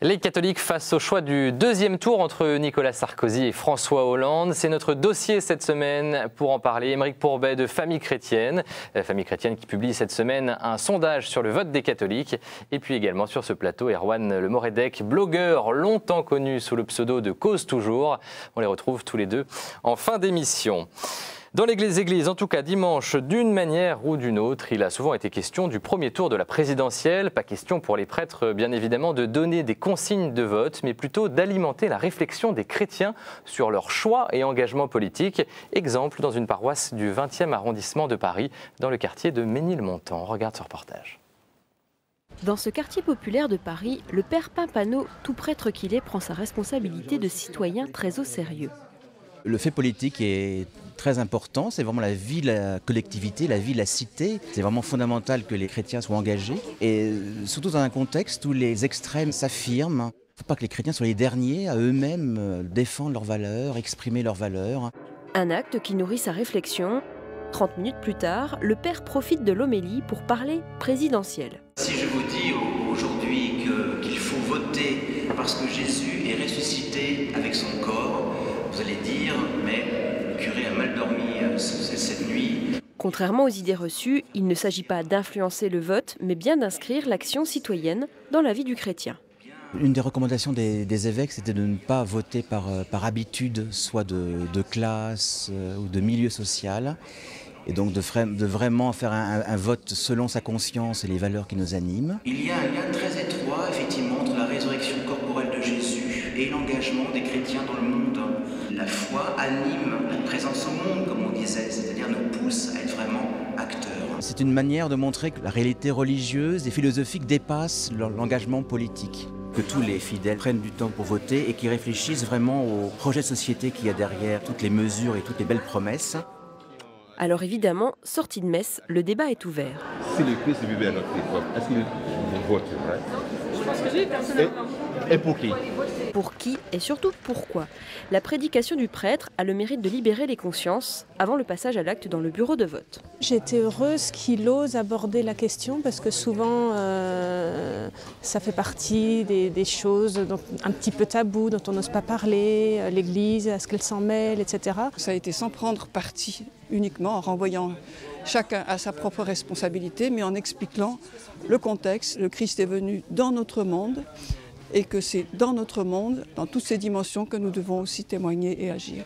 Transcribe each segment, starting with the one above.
Les catholiques face au choix du deuxième tour entre Nicolas Sarkozy et François Hollande. C'est notre dossier cette semaine. Pour en parler, Aymeric Pourbet de Famille Chrétienne. Famille Chrétienne qui publie cette semaine un sondage sur le vote des catholiques. Et puis également sur ce plateau, Erwan Le Moredec, blogueur longtemps connu sous le pseudo de Cause Toujours. On les retrouve tous les deux en fin d'émission. Dans les églises, en tout cas dimanche, d'une manière ou d'une autre, il a souvent été question du premier tour de la présidentielle. Pas question pour les prêtres, bien évidemment, de donner des consignes de vote, mais plutôt d'alimenter la réflexion des chrétiens sur leurs choix et engagements politiques. Exemple dans une paroisse du 20e arrondissement de Paris, dans le quartier de Ménilmontant. Regarde ce reportage. Dans ce quartier populaire de Paris, le père Pimpano, tout prêtre qu'il est, prend sa responsabilité de citoyen très au sérieux. Le fait politique est très important, c'est vraiment la vie de la collectivité, la vie de la cité. C'est vraiment fondamental que les chrétiens soient engagés, et surtout dans un contexte où les extrêmes s'affirment. Il ne faut pas que les chrétiens soient les derniers à eux-mêmes défendre leurs valeurs, exprimer leurs valeurs. Un acte qui nourrit sa réflexion. 30 minutes plus tard, le père profite de l'homélie pour parler présidentielle. Si je vous dis aujourd'hui qu'il faut voter parce que Jésus est ressuscité avec son corps, vous allez dire, mais le curé a mal dormi cette nuit. Contrairement aux idées reçues, il ne s'agit pas d'influencer le vote, mais bien d'inscrire l'action citoyenne dans la vie du chrétien. Une des recommandations des évêques, c'était de ne pas voter par habitude, soit de classe ou de milieu social, et donc de vraiment faire un vote selon sa conscience et les valeurs qui nous animent. Il y a un lien très étroit, effectivement, entre la résurrection corporelle de Jésus et l'engagement des chrétiens dans le monde. La foi anime la présence au monde, comme on disait, c'est-à-dire nous pousse à être vraiment acteurs. C'est une manière de montrer que la réalité religieuse et philosophique dépasse l'engagement politique. Que tous les fidèles prennent du temps pour voter et qu'ils réfléchissent vraiment au projet de société qu'il y a derrière toutes les mesures et toutes les belles promesses. Alors évidemment, sortie de messe, le débat est ouvert. Si le Christ vivait à notre époque, est-ce qu'il voterait? Je pense que oui, personnellement. Et pour qui? Pour qui et surtout pourquoi? La prédication du prêtre a le mérite de libérer les consciences avant le passage à l'acte dans le bureau de vote. J'ai été heureuse qu'il ose aborder la question parce que souvent ça fait partie des choses un petit peu tabou, dont on n'ose pas parler, l'Église, est-ce qu'elle s'en mêle, etc. Ça a été sans prendre parti uniquement, en renvoyant chacun à sa propre responsabilité, mais en expliquant le contexte. Le Christ est venu dans notre monde et que c'est dans notre monde, dans toutes ces dimensions, que nous devons aussi témoigner et agir.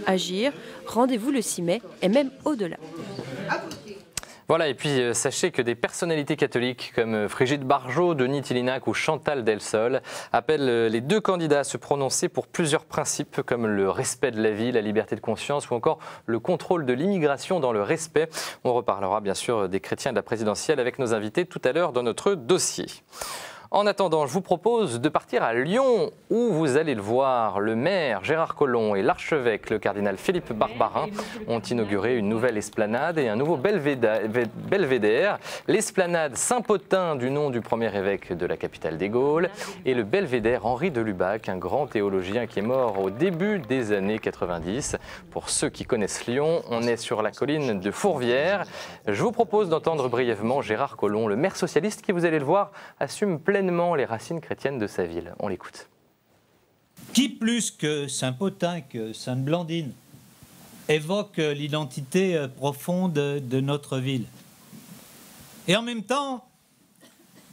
Agir, rendez-vous le 6 mai et même au-delà. Voilà, et puis sachez que des personnalités catholiques comme Frigide Barjot, Denis Tillinac ou Chantal Delsol appellent les deux candidats à se prononcer pour plusieurs principes comme le respect de la vie, la liberté de conscience ou encore le contrôle de l'immigration dans le respect. On reparlera bien sûr des chrétiens de la présidentielle avec nos invités tout à l'heure dans notre dossier. En attendant, je vous propose de partir à Lyon, où vous allez le voir, le maire Gérard Collomb et l'archevêque, le cardinal Philippe Barbarin, ont inauguré une nouvelle esplanade et un nouveau belvédère. L'esplanade Saint-Potin, du nom du premier évêque de la capitale des Gaules, et le belvédère Henri de Lubac, un grand théologien qui est mort au début des années 90. Pour ceux qui connaissent Lyon, on est sur la colline de Fourvière. Je vous propose d'entendre brièvement Gérard Collomb, le maire socialiste qui, vous allez le voir, assume pleinement les racines chrétiennes de sa ville. On l'écoute. Qui plus que Saint-Potin, que Sainte-Blandine, évoque l'identité profonde de notre ville. Et en même temps,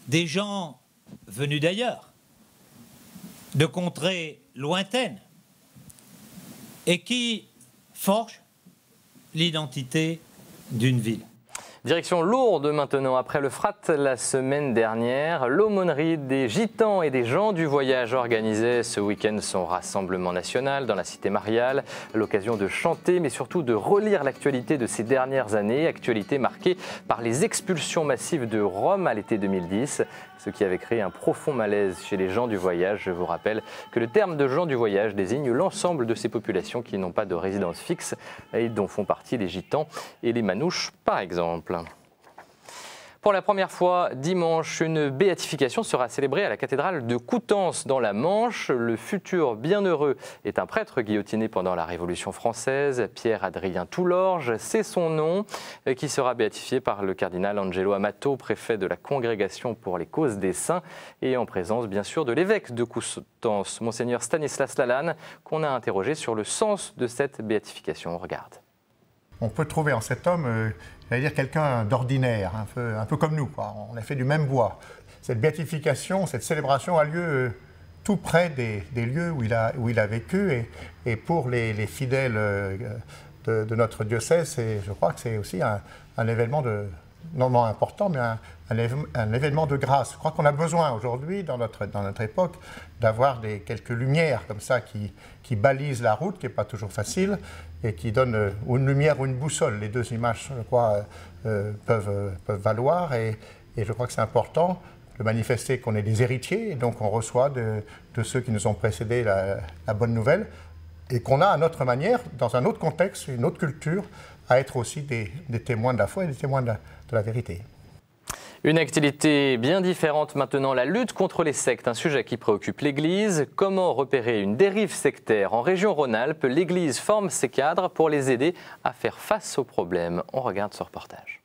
des gens venus d'ailleurs, de contrées lointaines, et qui forgent l'identité d'une ville. Direction Lourdes maintenant, après le Frat la semaine dernière, l'aumônerie des Gitans et des gens du voyage organisait ce week-end son rassemblement national dans la cité mariale, l'occasion de chanter mais surtout de relire l'actualité de ces dernières années, actualité marquée par les expulsions massives de Roms à l'été 2010, ce qui avait créé un profond malaise chez les gens du voyage. Je vous rappelle que le terme de gens du voyage désigne l'ensemble de ces populations qui n'ont pas de résidence fixe et dont font partie les Gitans et les Manouches par exemple. Pour la première fois, dimanche, une béatification sera célébrée à la cathédrale de Coutances dans la Manche. Le futur bienheureux est un prêtre guillotiné pendant la Révolution française. Pierre-Adrien Toulorge, c'est son nom, qui sera béatifié par le cardinal Angelo Amato, préfet de la Congrégation pour les causes des saints, et en présence bien sûr de l'évêque de Coutances, monseigneur Stanislas Lalanne, qu'on a interrogé sur le sens de cette béatification. On regarde. On peut trouver en cet homme, j'allais dire, quelqu'un d'ordinaire, un peu comme nous, quoi. On est fait du même bois. Cette béatification, cette célébration a lieu tout près des lieux où il a vécu, et pour les fidèles de notre diocèse, je crois que c'est aussi un événement non important, mais un événement de grâce. Je crois qu'on a besoin aujourd'hui, dans notre époque, d'avoir quelques lumières comme ça qui balisent la route, qui n'est pas toujours facile, et qui donnent une lumière ou une boussole. Les deux images, je crois, peuvent valoir, et je crois que c'est important de manifester qu'on est des héritiers, et donc on reçoit de ceux qui nous ont précédés la bonne nouvelle, et qu'on a à notre manière, dans un autre contexte, une autre culture, à être aussi des témoins de la foi et des témoins de la vérité. Une actualité bien différente maintenant, la lutte contre les sectes, un sujet qui préoccupe l'Église. Comment repérer une dérive sectaire en région Rhône-Alpes? L'Église forme ses cadres pour les aider à faire face aux problèmes. On regarde ce reportage.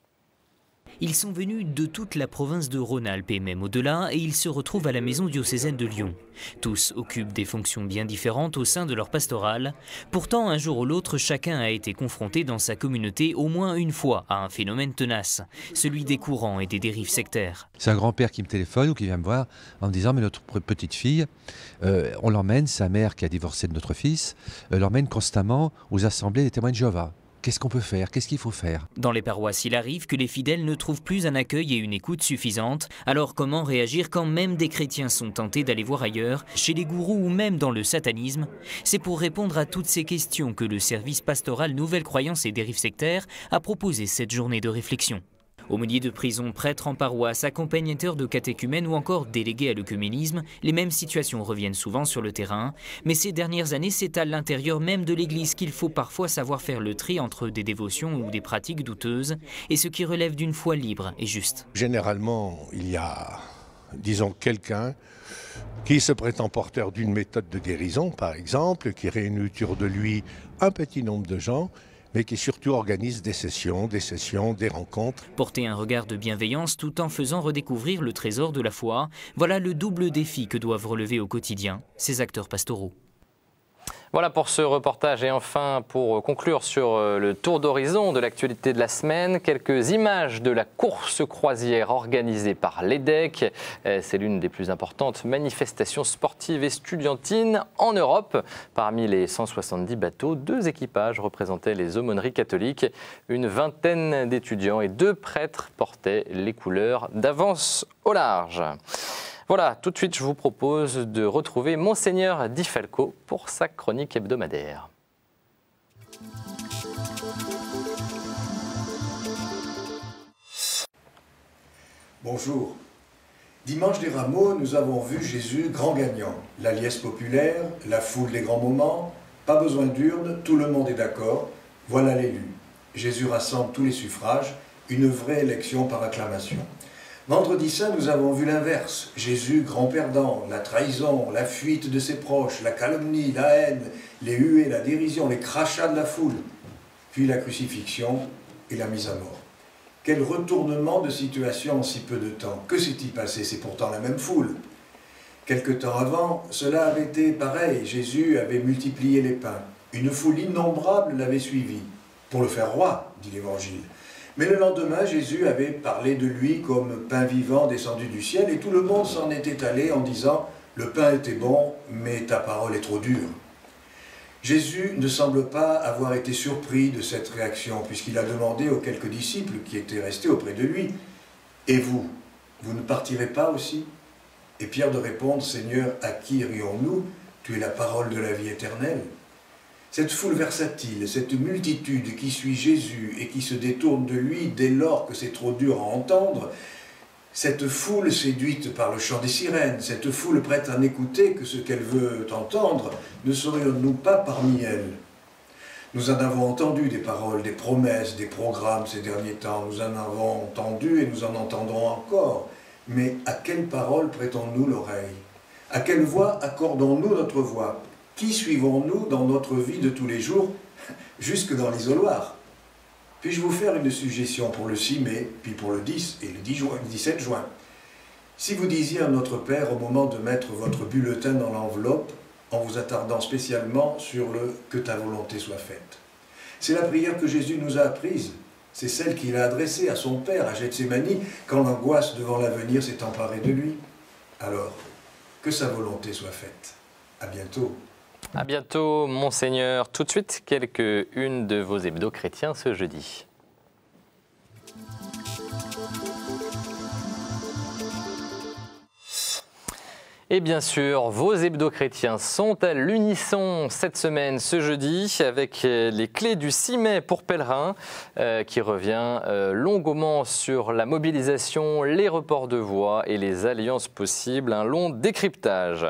Ils sont venus de toute la province de Rhône-Alpes et même au-delà, et ils se retrouvent à la maison diocésaine de Lyon. Tous occupent des fonctions bien différentes au sein de leur pastorale. Pourtant, un jour ou l'autre, chacun a été confronté dans sa communauté au moins une fois à un phénomène tenace, celui des courants et des dérives sectaires. C'est un grand-père qui me téléphone ou qui vient me voir en me disant « mais notre petite fille, on l'emmène, sa mère qui a divorcé de notre fils, l'emmène constamment aux assemblées des témoins de Jéhovah. » Qu'est-ce qu'on peut faire? Qu'est-ce qu'il faut faire? Dans les paroisses, il arrive que les fidèles ne trouvent plus un accueil et une écoute suffisante. Alors comment réagir quand même des chrétiens sont tentés d'aller voir ailleurs, chez les gourous ou même dans le satanisme? C'est pour répondre à toutes ces questions que le service pastoral Nouvelles Croyances et Dérives Sectaires a proposé cette journée de réflexion. Aumôniers de prison, prêtres en paroisse, accompagnateurs de catéchumènes ou encore délégués à l'œcuménisme, les mêmes situations reviennent souvent sur le terrain. Mais ces dernières années, c'est à l'intérieur même de l'Église qu'il faut parfois savoir faire le tri entre des dévotions ou des pratiques douteuses et ce qui relève d'une foi libre et juste. Généralement, il y a, disons, quelqu'un qui se prétend porteur d'une méthode de guérison, par exemple, qui réunit autour de lui un petit nombre de gens, mais qui surtout organise des sessions, des rencontres. Porter un regard de bienveillance tout en faisant redécouvrir le trésor de la foi, voilà le double défi que doivent relever au quotidien ces acteurs pastoraux. Voilà pour ce reportage, et enfin pour conclure sur le tour d'horizon de l'actualité de la semaine, quelques images de la course croisière organisée par l'EDEC. C'est l'une des plus importantes manifestations sportives et estudiantines en Europe. Parmi les 170 bateaux, 2 équipages représentaient les aumôneries catholiques. Une vingtaine d'étudiants et 2 prêtres portaient les couleurs d'Avance au large. Voilà, tout de suite, je vous propose de retrouver Monseigneur Di Falco pour sa chronique hebdomadaire. Bonjour. Dimanche des Rameaux, nous avons vu Jésus grand gagnant. La liesse populaire, la foule des grands moments, pas besoin d'urne, tout le monde est d'accord, voilà l'élu. Jésus rassemble tous les suffrages, une vraie élection par acclamation. Vendredi saint, nous avons vu l'inverse. Jésus, grand perdant, la trahison, la fuite de ses proches, la calomnie, la haine, les huées, la dérision, les crachats de la foule. Puis la crucifixion et la mise à mort. Quel retournement de situation en si peu de temps. Que s'est-il passé? C'est pourtant la même foule. Quelque temps avant, cela avait été pareil. Jésus avait multiplié les pains. Une foule innombrable l'avait suivi. Pour le faire roi, dit l'Évangile. Mais le lendemain, Jésus avait parlé de lui comme pain vivant descendu du ciel, et tout le monde s'en était allé en disant « Le pain était bon, mais ta parole est trop dure ». Jésus ne semble pas avoir été surpris de cette réaction, puisqu'il a demandé aux quelques disciples qui étaient restés auprès de lui « Et vous, vous ne partirez pas aussi ?» Et Pierre de répondre « Seigneur, à qui irions-nous? Tu es la parole de la vie éternelle. » Cette foule versatile, cette multitude qui suit Jésus et qui se détourne de lui dès lors que c'est trop dur à entendre, cette foule séduite par le chant des sirènes, cette foule prête à n'écouter que ce qu'elle veut entendre, ne serions-nous pas parmi elles? Nous en avons entendu des paroles, des promesses, des programmes ces derniers temps. Nous en avons entendu et nous en entendrons encore. Mais à quelle parole prêtons-nous l'oreille? À quelle voix accordons-nous notre voix? Qui suivons-nous dans notre vie de tous les jours, jusque dans l'isoloir? Puis-je vous faire une suggestion pour le 6 mai, puis pour le 10 et le 17 juin? Si vous disiez à notre Père au moment de mettre votre bulletin dans l'enveloppe, en vous attardant spécialement sur le « que ta volonté soit faite ». C'est la prière que Jésus nous a apprise. C'est celle qu'il a adressée à son Père, à Gethsémani, quand l'angoisse devant l'avenir s'est emparée de lui. Alors, que sa volonté soit faite. À bientôt. À bientôt, Monseigneur. Tout de suite, quelques-unes de vos hebdos chrétiens ce jeudi. Et bien sûr, vos hebdos chrétiens sont à l'unisson cette semaine, ce jeudi, avec les clés du 6 mai pour pèlerins, qui revient longuement sur la mobilisation, les reports de voix et les alliances possibles, un long décryptage.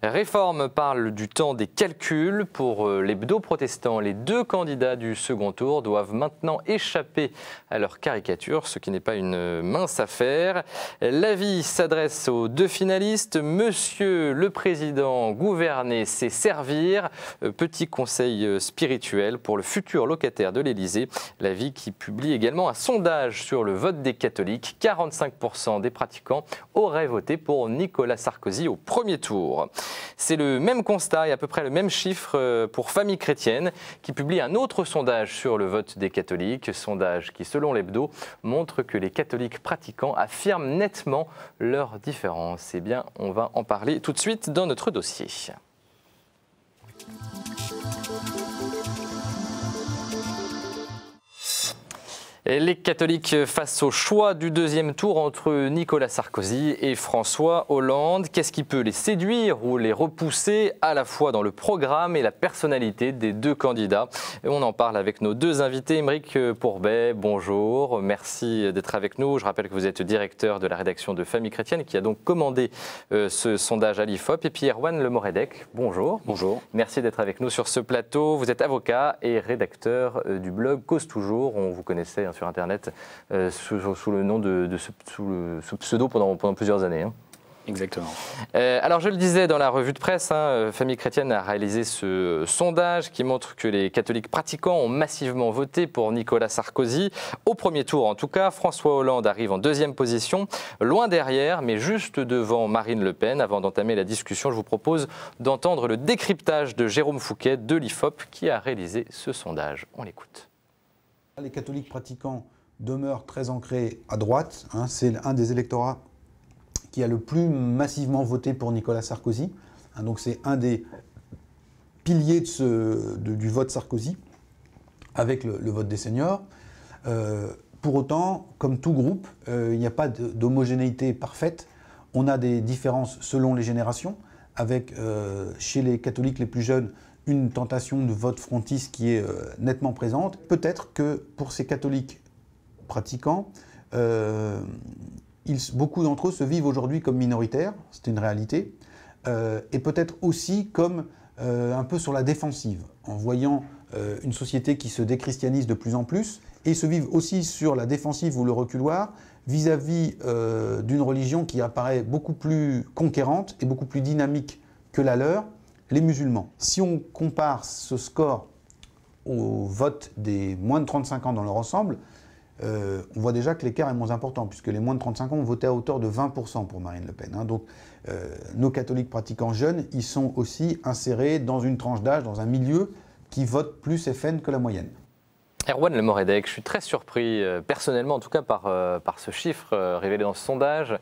Réforme parle du temps des calculs. Pour l'hebdo protestant, les 2 candidats du second tour doivent maintenant échapper à leur caricature, ce qui n'est pas une mince affaire. L'avis s'adresse aux 2 finalistes. Monsieur le Président, gouverner, c'est servir. Petit conseil spirituel pour le futur locataire de l'Élysée. L'avis qui publie également un sondage sur le vote des catholiques. 45% des pratiquants auraient voté pour Nicolas Sarkozy au premier tour. C'est le même constat et à peu près le même chiffre pour Famille chrétienne, qui publie un autre sondage sur le vote des catholiques. Sondage qui, selon l'hebdo, montre que les catholiques pratiquants affirment nettement leurs différences. Eh bien, on va en parler tout de suite dans notre dossier. Les catholiques face au choix du deuxième tour entre Nicolas Sarkozy et François Hollande. Qu'est-ce qui peut les séduire ou les repousser à la fois dans le programme et la personnalité des 2 candidats? Et on en parle avec nos 2 invités. Aymeric Pourbet, bonjour, merci d'être avec nous. Je rappelle que vous êtes directeur de la rédaction de Famille chrétienne qui a donc commandé ce sondage à l'IFOP. Et puis Erwan Le Moredec, bonjour. Bonjour. Merci d'être avec nous sur ce plateau. Vous êtes avocat et rédacteur du blog Cause Toujours. On vous connaissait sur Internet sous le nom de ce pseudo pendant plusieurs années. Exactement. Alors je le disais dans la revue de presse, Famille chrétienne a réalisé ce sondage qui montre que les catholiques pratiquants ont massivement voté pour Nicolas Sarkozy. Au premier tour en tout cas, François Hollande arrive en 2e position, loin derrière mais juste devant Marine Le Pen. Avant d'entamer la discussion, je vous propose d'entendre le décryptage de Jérôme Fouquet de l'IFOP qui a réalisé ce sondage. On l'écoute. Les catholiques pratiquants demeurent très ancrés à droite. C'est un des électorats qui a le plus massivement voté pour Nicolas Sarkozy. Donc c'est un des piliers du vote Sarkozy, avec le vote des seniors. Pour autant, comme tout groupe, il n'y a pas d'homogénéité parfaite. On a des différences selon les générations, avec chez les catholiques les plus jeunes, une tentation de vote frontiste qui est nettement présente. Peut-être que pour ces catholiques pratiquants, beaucoup d'entre eux se vivent aujourd'hui comme minoritaires, c'est une réalité, et peut-être aussi comme un peu sur la défensive, en voyant une société qui se déchristianise de plus en plus, et se vivent aussi sur la défensive ou le reculoir vis-à-vis d'une religion qui apparaît beaucoup plus conquérante et beaucoup plus dynamique que la leur, les musulmans. Si on compare ce score au vote des moins de 35 ans dans leur ensemble, on voit déjà que l'écart est moins important, puisque les moins de 35 ans ont voté à hauteur de 20% pour Marine Le Pen. Donc nos catholiques pratiquants jeunes, ils sont aussi insérés dans une tranche d'âge, dans un milieu qui vote plus FN que la moyenne. Erwan Le Moredec, je suis très surpris, personnellement en tout cas, par ce chiffre révélé dans ce sondage.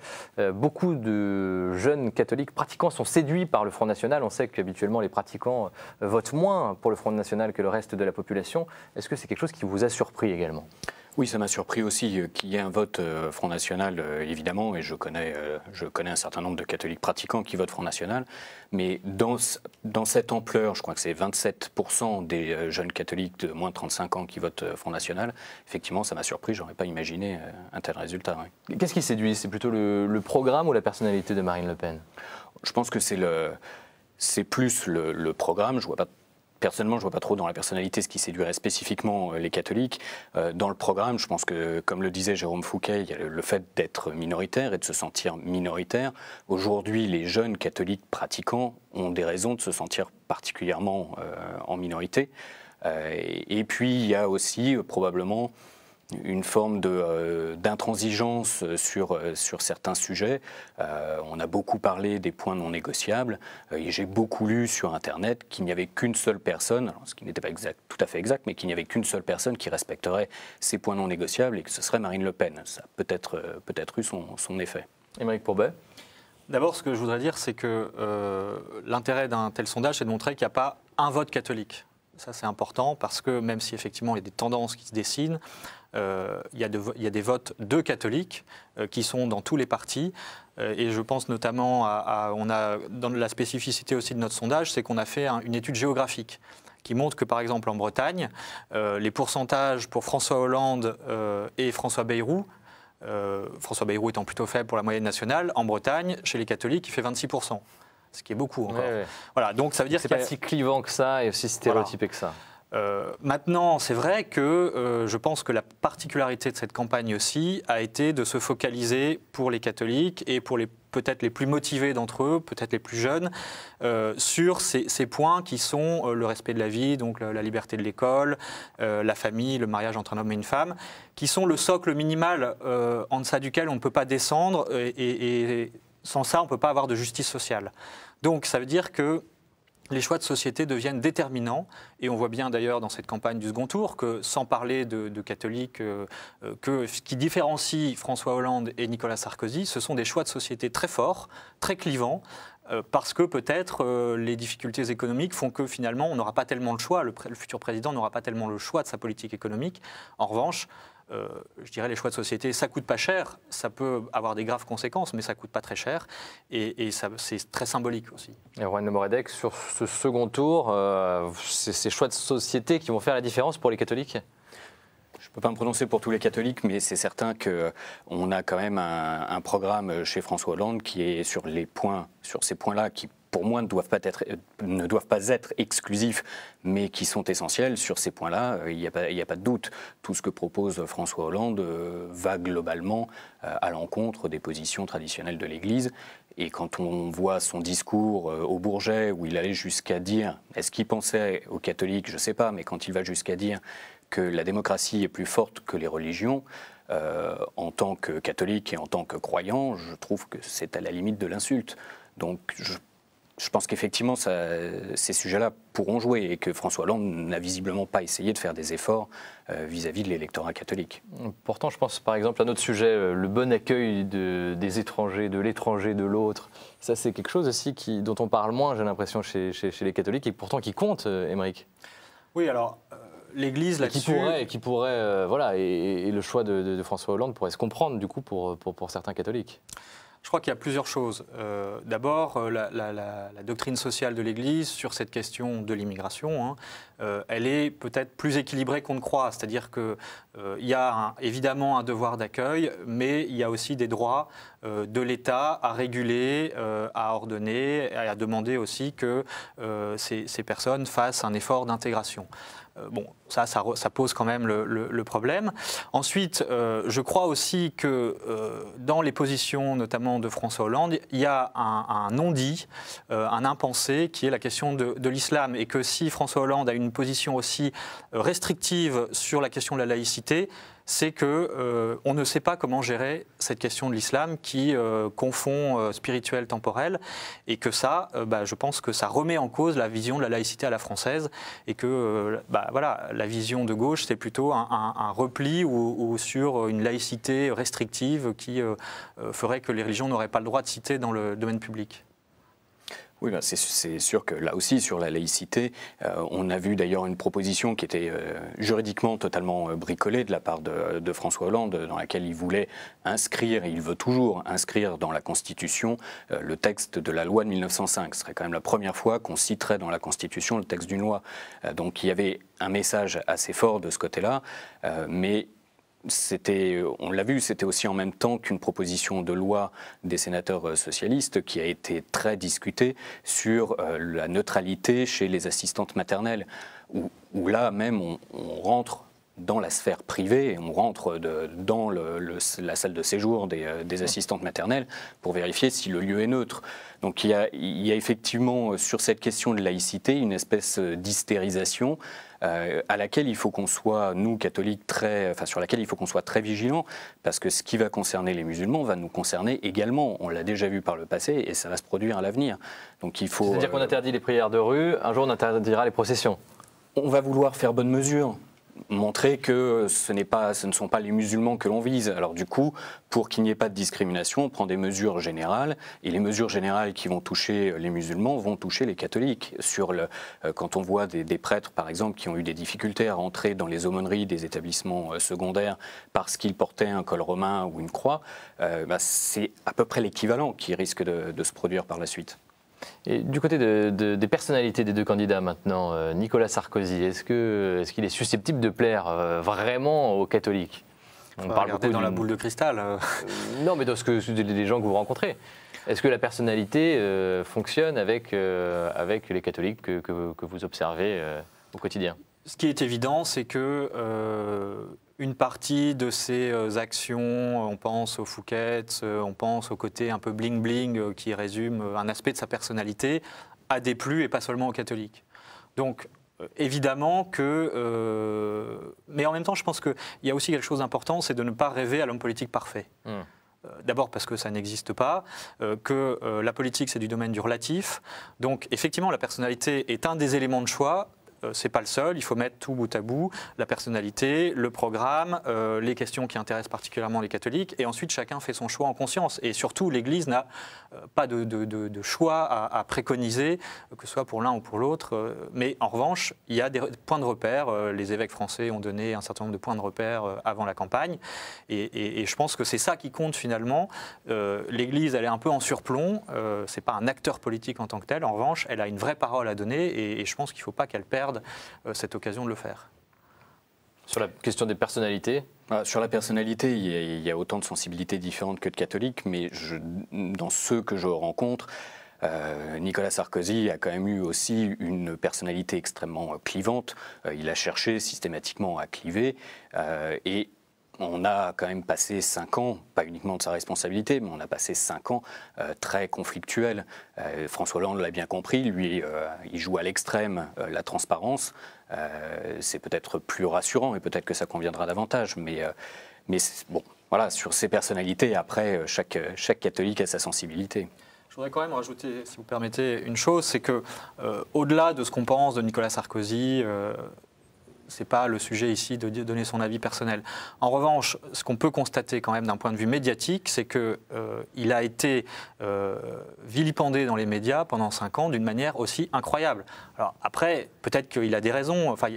Beaucoup de jeunes catholiques pratiquants sont séduits par le Front National. On sait qu'habituellement les pratiquants votent moins pour le Front National que le reste de la population. Est-ce que c'est quelque chose qui vous a surpris également ? Oui, ça m'a surpris aussi qu'il y ait un vote Front National, évidemment, et je connais un certain nombre de catholiques pratiquants qui votent Front National, mais dans cette ampleur, je crois que c'est 27% des jeunes catholiques de moins de 35 ans qui votent Front National, effectivement, ça m'a surpris, je n'aurais pas imaginé un tel résultat. Oui. Qu'est-ce qui séduit ? C'est plutôt le programme ou la personnalité de Marine Le Pen ? Je pense que c'est plus le programme, je ne vois pas Personnellement, je ne vois pas trop dans la personnalité ce qui séduirait spécifiquement les catholiques. Dans le programme, je pense que, comme le disait Jérôme Fouquet, il y a le fait d'être minoritaire et de se sentir minoritaire. Aujourd'hui, les jeunes catholiques pratiquants ont des raisons de se sentir particulièrement en minorité. Et puis, il y a aussi probablement une forme d'intransigeance sur certains sujets. On a beaucoup parlé des points non négociables. Et j'ai beaucoup lu sur Internet qu'il n'y avait qu'une seule personne, alors ce qui n'était pas tout à fait exact, mais qu'il n'y avait qu'une seule personne qui respecterait ces points non négociables et que ce serait Marine Le Pen. Ça a peut-être eu son effet. Émeric Pourbet. D'abord, ce que je voudrais dire, c'est que l'intérêt d'un tel sondage, c'est de montrer qu'il n'y a pas un vote catholique. Ça, c'est important parce que même si effectivement il y a des tendances qui se dessinent, il y a des votes de catholiques qui sont dans tous les partis. Et je pense notamment dans la spécificité aussi de notre sondage, c'est qu'on a fait une étude géographique qui montre que, par exemple, en Bretagne, les pourcentages pour François Hollande et François Bayrou, François Bayrou étant plutôt faible pour la moyenne nationale, en Bretagne, chez les catholiques, il fait 26%. Ce qui est beaucoup encore. Ouais. Voilà, donc ça veut dire c'est pas si clivant que ça et aussi stéréotypé que ça. Maintenant, c'est vrai que je pense que la particularité de cette campagne aussi a été de se focaliser pour les catholiques et pour peut-être les plus motivés d'entre eux, peut-être les plus jeunes, sur ces points qui sont le respect de la vie, donc la liberté de l'école, la famille, le mariage entre un homme et une femme, qui sont le socle minimal en deçà duquel on ne peut pas descendre et sans ça, on ne peut pas avoir de justice sociale. Donc, ça veut dire que les choix de société deviennent déterminants. Et on voit bien d'ailleurs dans cette campagne du second tour que, sans parler de catholiques, ce qui différencie François Hollande et Nicolas Sarkozy, ce sont des choix de société très forts, très clivants, parce que peut-être les difficultés économiques font que finalement on n'aura pas tellement le choix, le futur président n'aura pas tellement le choix de sa politique économique. En revanche, je dirais les choix de société, ça coûte pas cher, ça peut avoir des graves conséquences, mais ça coûte pas très cher, et c'est très symbolique aussi. Et Rohan Le Moradec, sur ce second tour, c'est ces choix de société qui vont faire la différence pour les catholiques ? Je ne peux pas me prononcer pour tous les catholiques, mais c'est certain qu'on a quand même un programme chez François Hollande qui est sur ces points-là qui, pour moi, ne doivent pas être exclusifs, mais qui sont essentiels. Sur ces points-là, il n'y a pas de doute. Tout ce que propose François Hollande va globalement à l'encontre des positions traditionnelles de l'Église. Et quand on voit son discours au Bourget, où il allait jusqu'à dire, est-ce qu'il pensait aux catholiques, je ne sais pas, mais quand il va jusqu'à dire que la démocratie est plus forte que les religions, en tant que catholique et en tant que croyant, je trouve que c'est à la limite de l'insulte. Donc je pense qu'effectivement, ces sujets-là pourront jouer et que François Hollande n'a visiblement pas essayé de faire des efforts vis-à-vis de l'électorat catholique. Pourtant, je pense par exemple à un autre sujet, le bon accueil des étrangers, de l'étranger, de l'autre. Ça, c'est quelque chose aussi dont on parle moins, j'ai l'impression, chez les catholiques et pourtant qui compte, Émeric. Oui, alors l'Église là-dessus... Qui pourrait voilà, et le choix de François Hollande pourrait se comprendre du coup pour certains catholiques. Je crois qu'il y a plusieurs choses. D'abord, la doctrine sociale de l'Église sur cette question de l'immigration, elle est peut-être plus équilibrée qu'on ne croit. C'est-à-dire qu'il y a évidemment un devoir d'accueil, mais il y a aussi des droits de l'État à réguler, à ordonner, et à demander aussi que ces personnes fassent un effort d'intégration. Bon, ça pose quand même le problème. Ensuite, je crois aussi que dans les positions, notamment de François Hollande, il y a un non-dit, un impensé, qui est la question de l'islam. Et que si François Hollande a une position aussi restrictive sur la question de la laïcité, c'est qu'on ne sait pas comment gérer cette question de l'islam qui confond spirituel, temporel, et que ça, je pense que ça remet en cause la vision de la laïcité à la française, et que voilà, la vision de gauche, c'est plutôt un repli ou sur une laïcité restrictive qui ferait que les religions n'auraient pas le droit de citer dans le domaine public. Oui, c'est sûr que là aussi, sur la laïcité, on a vu d'ailleurs une proposition qui était juridiquement totalement bricolée de la part de François Hollande, dans laquelle il voulait inscrire, et il veut toujours inscrire dans la Constitution le texte de la loi de 1905. Ce serait quand même la première fois qu'on citerait dans la Constitution le texte d'une loi. Donc il y avait un message assez fort de ce côté-là, mais on l'a vu, c'était aussi en même temps qu'une proposition de loi des sénateurs socialistes qui a été très discutée sur la neutralité chez les assistantes maternelles, où là même on rentre dans la sphère privée, on rentre dans la salle de séjour des assistantes maternelles pour vérifier si le lieu est neutre. Donc il y a effectivement sur cette question de laïcité une espèce d'hystérisation à laquelle il faut qu'on soit, nous catholiques, sur laquelle il faut qu'on soit très vigilants, parce que ce qui va concerner les musulmans va nous concerner également. On l'a déjà vu par le passé et ça va se produire à l'avenir. Donc il faut. C'est-à-dire qu'on interdit les prières de rue, un jour on interdira les processions. On va vouloir faire bonne mesure. Montrer que ce ne sont pas les musulmans que l'on vise. Alors du coup, pour qu'il n'y ait pas de discrimination, on prend des mesures générales, et les mesures générales qui vont toucher les musulmans vont toucher les catholiques. Quand on voit des prêtres, par exemple, qui ont eu des difficultés à rentrer dans les aumôneries des établissements secondaires parce qu'ils portaient un col romain ou une croix, c'est à peu près l'équivalent qui risque de se produire par la suite. Et du côté des personnalités des deux candidats maintenant, Nicolas Sarkozy, est-ce qu'il est susceptible de plaire vraiment aux catholiques? On parle beaucoup dans la boule de cristal. Non, mais dans les gens que vous rencontrez. Est-ce que la personnalité fonctionne avec les catholiques que vous observez au quotidien? Ce qui est évident, c'est que une partie de ces actions, on pense aux Fouquet's, on pense au côté un peu bling-bling qui résume un aspect de sa personnalité, a déplu et pas seulement aux catholiques. Donc, évidemment que... mais en même temps, je pense qu'il y a aussi quelque chose d'important, c'est de ne pas rêver à l'homme politique parfait. D'abord parce que ça n'existe pas, que la politique c'est du domaine du relatif. Donc effectivement, la personnalité est un des éléments de choix. C'est pas le seul, il faut mettre tout bout à bout, la personnalité, le programme, les questions qui intéressent particulièrement les catholiques, et ensuite chacun fait son choix en conscience. Et surtout, l'Église n'a pas de choix à préconiser, que ce soit pour l'un ou pour l'autre. Mais en revanche, il y a des points de repère. Les évêques français ont donné un certain nombre de points de repère avant la campagne. Et je pense que c'est ça qui compte finalement. L'Église, elle est un peu en surplomb. C'est pas un acteur politique en tant que tel. En revanche, elle a une vraie parole à donner, et je pense qu'il ne faut pas qu'elle perde cette occasion de le faire. Sur la question des personnalités? Sur la personnalité, il y a autant de sensibilités différentes que de catholiques, mais dans ceux que je rencontre, Nicolas Sarkozy a quand même eu aussi une personnalité extrêmement clivante. Il a cherché systématiquement à cliver et on a quand même passé 5 ans, pas uniquement de sa responsabilité, mais on a passé 5 ans très conflictuels. François Hollande l'a bien compris, lui, il joue à l'extrême la transparence. C'est peut-être plus rassurant et peut-être que ça conviendra davantage. Mais bon, voilà, sur ces personnalités, après, chaque catholique a sa sensibilité. Je voudrais quand même rajouter, si vous permettez, une chose, c'est que au-delà de ce qu'on pense de Nicolas Sarkozy, ce n'est pas le sujet ici de donner son avis personnel. En revanche, ce qu'on peut constater quand même d'un point de vue médiatique, c'est qu'il a été vilipendé dans les médias pendant 5 ans d'une manière aussi incroyable. Alors après, peut-être qu'il a des raisons, enfin,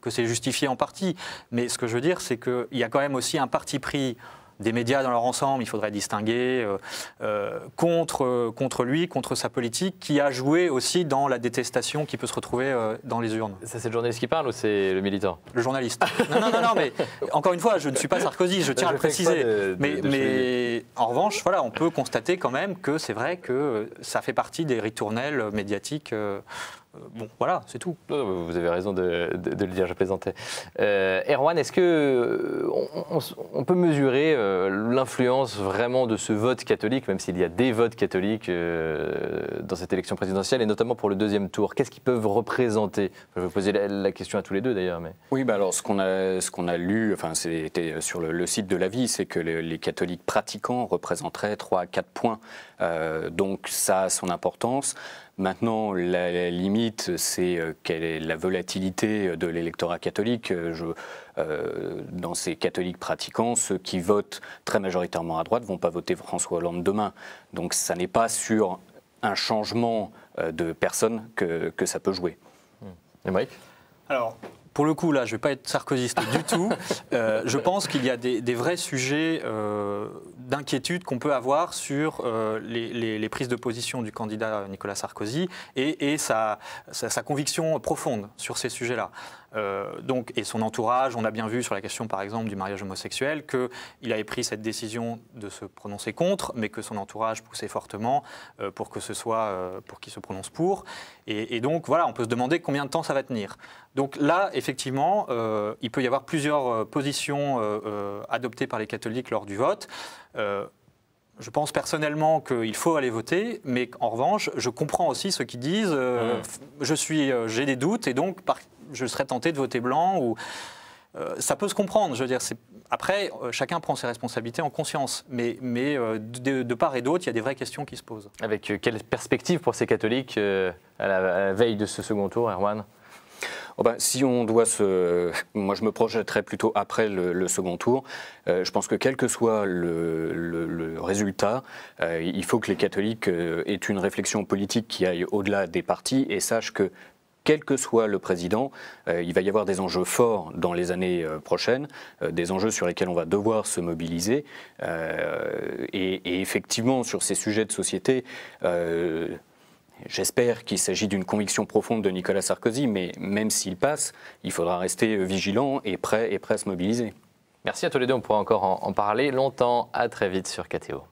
que c'est justifié en partie, mais ce que je veux dire, c'est qu'il y a quand même aussi un parti pris des médias dans leur ensemble, il faudrait distinguer, contre lui, contre sa politique, qui a joué aussi dans la détestation qui peut se retrouver dans les urnes. Ça, c'est le journaliste qui parle ou c'est le militant? Le journaliste. Non, mais encore une fois, je ne suis pas Sarkozy, je tiens à le préciser. Mais en revanche, voilà, on peut constater quand même que c'est vrai que ça fait partie des ritournelles médiatiques. Bon, voilà, c'est tout. Vous avez raison de le dire, je plaisantais. Erwan, est-ce qu'on peut mesurer l'influence vraiment de ce vote catholique, même s'il y a des votes catholiques dans cette élection présidentielle, et notamment pour le deuxième tour? Qu'est-ce qu'ils peuvent représenter? Je vais vous poser la question à tous les deux d'ailleurs. Mais... Oui, alors ce qu'on a lu, enfin, c'était sur le site de l'Avis, c'est que les catholiques pratiquants représenteraient 3 à 4 points. Donc ça a son importance. Maintenant, la limite, c'est quelle est la volatilité de l'électorat catholique. Dans ces catholiques pratiquants, ceux qui votent très majoritairement à droite ne vont pas voter François Hollande demain. Donc ça n'est pas sur un changement de personne que ça peut jouer. Émeric ? Alors, pour le coup, là, je ne vais pas être sarkozyste du tout. Je pense qu'il y a des vrais sujets d'inquiétude qu'on peut avoir sur les prises de position du candidat Nicolas Sarkozy et sa conviction profonde sur ces sujets-là. Et son entourage, on a bien vu sur la question par exemple du mariage homosexuel qu'il avait pris cette décision de se prononcer contre, mais que son entourage poussait fortement pour qu'il se prononce pour. Et donc voilà, on peut se demander combien de temps ça va tenir. Donc là, effectivement, il peut y avoir plusieurs positions adoptées par les catholiques lors du vote. Je pense personnellement qu'il faut aller voter, mais en revanche, je comprends aussi ceux qui disent j'ai des doutes et donc je serais tenté de voter blanc. Ou ça peut se comprendre. Je veux dire, après, chacun prend ses responsabilités en conscience, mais de part et d'autre, il y a des vraies questions qui se posent. Avec quelle perspective pour ces catholiques à la veille de ce second tour, Erwan ? Si on doit moi, je me projetterais plutôt après le second tour. Je pense que quel que soit le résultat, il faut que les catholiques aient une réflexion politique qui aille au-delà des partis et sachent que quel que soit le président, il va y avoir des enjeux forts dans les années prochaines, des enjeux sur lesquels on va devoir se mobiliser. Et effectivement, sur ces sujets de société, j'espère qu'il s'agit d'une conviction profonde de Nicolas Sarkozy, mais même s'il passe, il faudra rester vigilant et prêt à se mobiliser. Merci à tous les deux, on pourra encore en parler longtemps. À très vite sur KTO.